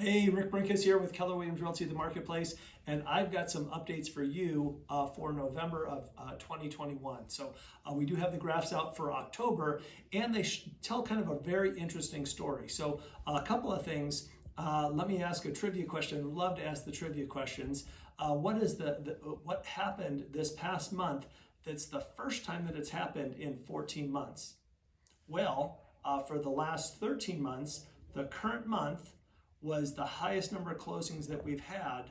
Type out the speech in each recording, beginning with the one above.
Hey, Rick Brinkus here with Keller Williams Realty, the marketplace, and I've got some updates for you for November of 2021. So we do have the graphs out for October, and they tell kind of a very interesting story. So a couple of things. Let me ask a trivia question. I'd love to ask the trivia questions. What happened this past month that's the first time that it's happened in 14 months? Well, for the last 13 months, the current month was the highest number of closings that we've had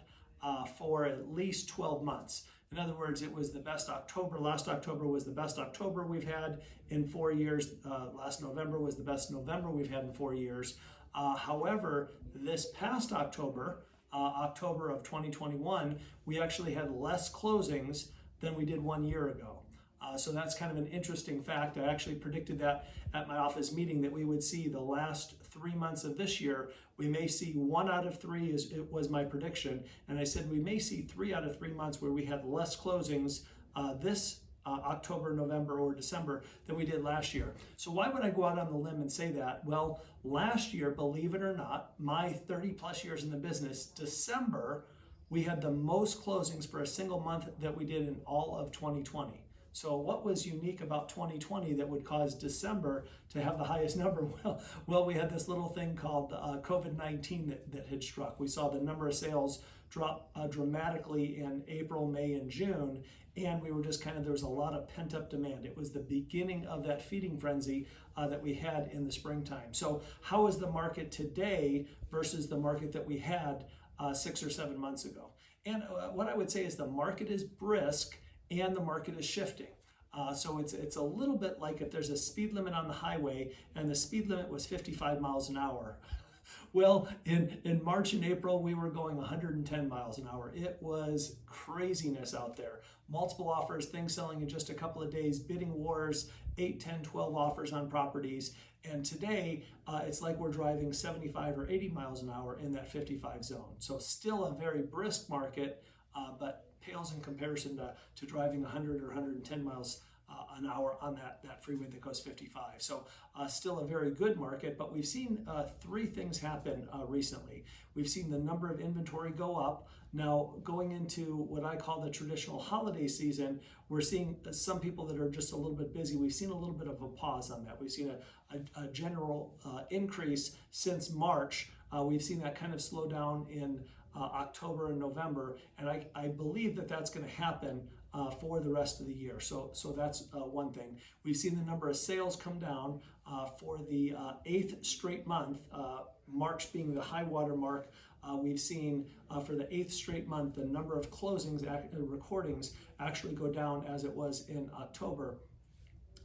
for at least 12 months. In other words, it was the best October. Last October was the best October we've had in 4 years. Last November was the best November we've had in 4 years. However, this past October, October of 2021, we actually had less closings than we did 1 year ago. So that's kind of an interesting fact. I actually predicted that at my office meeting that we would see the last 3 months of this year. We may see 1 out of 3 it was my prediction. And I said we may see 3 out of 3 months where we had less closings this October, November, or December than we did last year. So why would I go out on the limb and say that? Well, last year, believe it or not, my 30 plus years in the business, December, we had the most closings for a single month that we did in all of 2020. So what was unique about 2020 that would cause December to have the highest number? Well, we had this little thing called COVID-19 that had struck. We saw the number of sales drop dramatically in April, May, and June, and we were just there was a lot of pent-up demand. It was the beginning of that feeding frenzy that we had in the springtime. So how is the market today versus the market that we had 6 or 7 months ago? And what I would say is the market is brisk, and the market is shifting. So it's a little bit like if there's a speed limit on the highway and the speed limit was 55 miles an hour. Well, in March and April, we were going 110 miles an hour. It was craziness out there. Multiple offers, things selling in just a couple of days, bidding wars, 8, 10, 12 offers on properties. And today, it's like we're driving 75 or 80 miles an hour in that 55 zone. So still a very brisk market, but pales in comparison to driving 100 or 110 miles an hour on that freeway that goes 55. So still a very good market, but we've seen 3 things happen recently. We've seen the number of inventory go up. Now, going into what I call the traditional holiday season, we're seeing some people that are just a little bit busy. We've seen a little bit of a pause on that. We've seen a general increase since March. We've seen that kind of slow down in October and November, and I believe that that's going to happen for the rest of the year. So that's one thing. We've seen the number of sales come down for the 8th straight month, March being the high water mark. We've seen for the 8th straight month the number of closings, recordings actually go down as it was in October.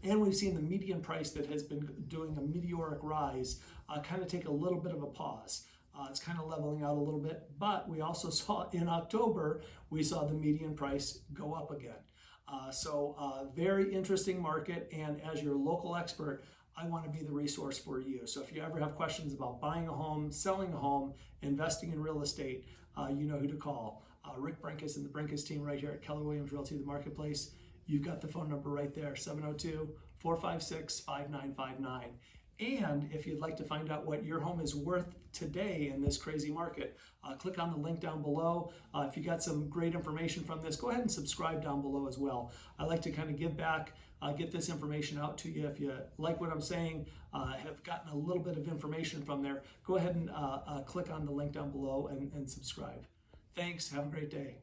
And we've seen the median price that has been doing a meteoric rise kind of take a little bit of a pause. It's kind of leveling out a little bit, but we also saw in October, we saw the median price go up again. So very interesting market, and as your local expert, I want to be the resource for you. So if you ever have questions about buying a home, selling a home, investing in real estate, you know who to call. Rick Brinkus and the Brinkus team right here at Keller Williams Realty, the marketplace. You've got the phone number right there, 702-456-5959. And if you'd like to find out what your home is worth today in this crazy market, click on the link down below. If you got some great information from this, go ahead and subscribe down below as well. I like to kind of give back, get this information out to you. If you like what I'm saying, have gotten a little bit of information from there, go ahead and click on the link down below and subscribe. Thanks. Have a great day.